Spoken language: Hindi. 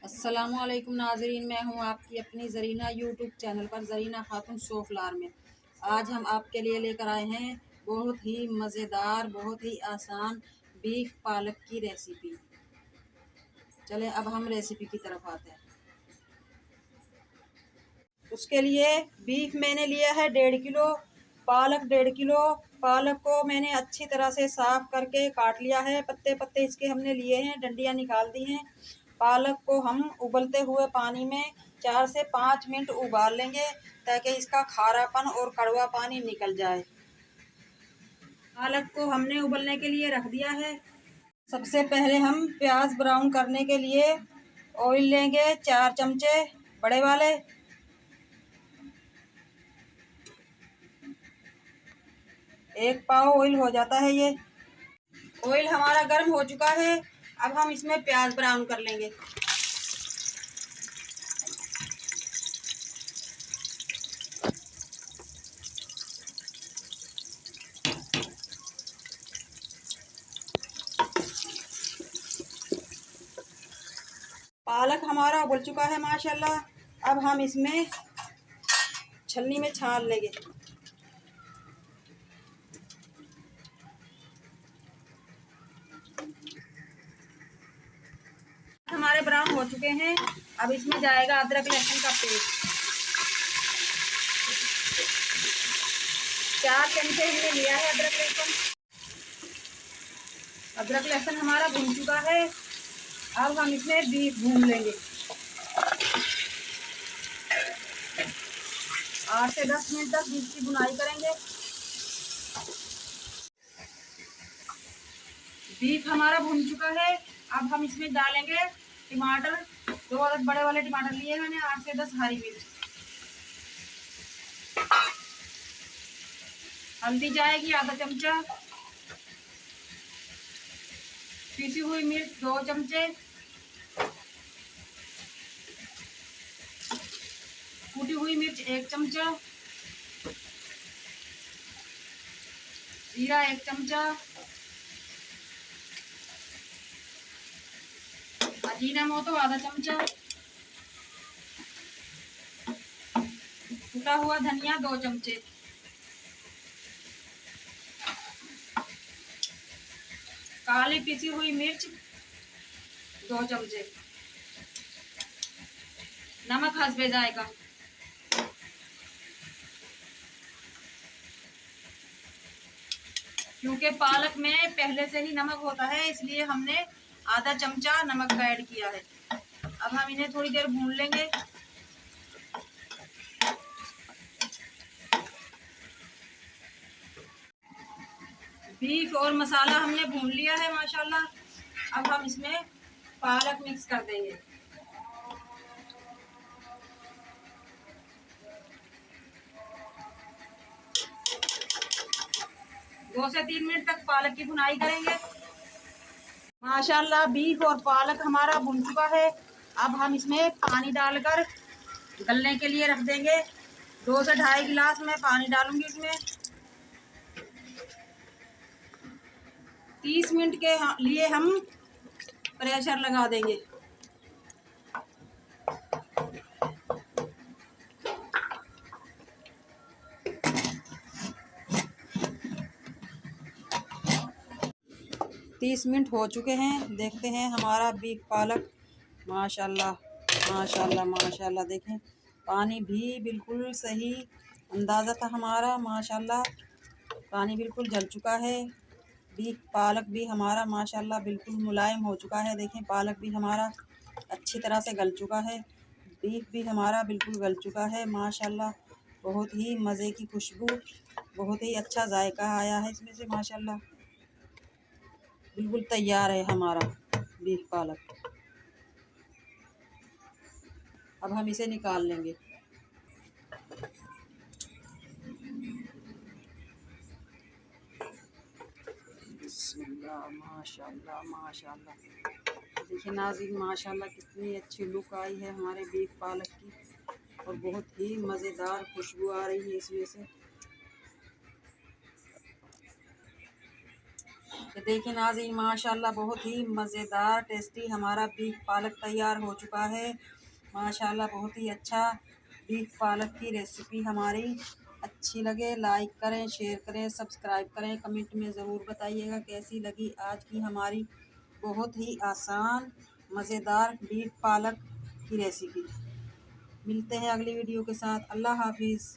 अस्सलामुअलैकुम नाज़रीन, मैं हूं आपकी अपनी ज़रीना यूट्यूब चैनल पर ज़रीना खातून सोफलार में। आज हम आपके लिए लेकर आए हैं बहुत ही मज़ेदार, बहुत ही आसान बीफ पालक की रेसिपी। चलें अब हम रेसिपी की तरफ आते हैं। उसके लिए बीफ मैंने लिया है 1.5 किलो, पालक 1.5 किलो। पालक को मैंने अच्छी तरह से साफ करके काट लिया है। पत्ते पत्ते इसके हमने लिए हैं, डंडियाँ निकाल दी हैं। पालक को हम उबलते हुए पानी में 4 से 5 मिनट उबाल लेंगे ताकि इसका खारापन और कड़वा पानी निकल जाए। पालक को हमने उबलने के लिए रख दिया है। सबसे पहले हम प्याज ब्राउन करने के लिए ऑयल लेंगे 4 चमचे बड़े वाले। 1 पाव ऑयल हो जाता है ये। ऑयल हमारा गर्म हो चुका है। अब हम इसमें प्याज ब्राउन कर लेंगे। पालक हमारा उबल चुका है माशाल्लाह। अब हम इसमें छलनी में छान लेंगे। हमारे ब्राउन हो चुके हैं। अब इसमें जाएगा अदरक लहसुन का पेस्ट। 4 चमचे हमने लिया है अदरक लहसुन। अदरक लहसुन हमारा भून चुका है। अब हम इसमें बीफ भून लेंगे। 8 से 10 मिनट तक बीफ की भुनाई करेंगे। बीफ हमारा भून चुका है। अब हम इसमें डालेंगे टमाटर। 2 अदद बड़े वाले टमाटर लिए मैंने, 8 से 10 हरी मिर्च। हल्दी जाएगी आधा चमचा। पीसी हुई मिर्च 2 चमचे। कूटी हुई मिर्च 1 चमचा। जीरा 1 चमचा। अजीनामोटो आधा चमचा। कुटा हुआ धनिया 2 चमचे। काली पिसी हुई मिर्च 2 चमचे। नमक हस्बे जाएगा। क्योंकि पालक में पहले से ही नमक होता है, इसलिए हमने आधा चमचा नमक का ऐड किया है। अब हम इन्हें थोड़ी देर भून लेंगे। बीफ और मसाला हमने भून लिया है माशाल्लाह। अब हम इसमें पालक मिक्स कर देंगे। दो से 3 मिनट तक पालक की भुनाई करेंगे। माशाल्लाह बीफ और पालक हमारा भुन चुका है। अब हम इसमें पानी डालकर गलने के लिए रख देंगे। 2 से 2.5 गिलास में पानी डालूंगी इसमें। 30 मिनट के लिए हम प्रेशर लगा देंगे। तीस मिनट हो चुके हैं। देखते हैं हमारा बीफ पालक माशाल्लाह माशाल्लाह माशाल्लाह। देखें पानी भी बिल्कुल सही अंदाज़ा था हमारा माशाल्लाह। पानी बिल्कुल जल चुका है। बीफ पालक भी हमारा माशाल्लाह बिल्कुल मुलायम हो चुका है। देखें पालक भी हमारा अच्छी तरह से गल चुका है। बीफ भी हमारा बिल्कुल गल चुका है माशाल्लाह। बहुत ही मज़े की खुशबू, बहुत ही अच्छा जायका आया है इसमें से माशाल्लाह। बिल्कुल तैयार है हमारा बीफ पालक। अब हम इसे निकाल लेंगे। बिस्मिल्लाह माशाल्लाह माशाल्लाह। देखिए नाज़रीन माशाल्लाह कितनी अच्छी लुक आई है हमारे बीफ पालक की, और बहुत ही मज़ेदार खुशबू आ रही है इसमें से। ये देखिए नाज़रीन, माशाल्लाह बहुत ही मज़ेदार टेस्टी हमारा बीफ पालक तैयार हो चुका है। माशाल्लाह बहुत ही अच्छा बीफ पालक की रेसिपी हमारी अच्छी लगे लाइक करें, शेयर करें, सब्सक्राइब करें, कमेंट में ज़रूर बताइएगा कैसी लगी आज की हमारी बहुत ही आसान मज़ेदार बीफ पालक की रेसिपी। मिलते हैं अगली वीडियो के साथ। अल्लाह हाफिज़।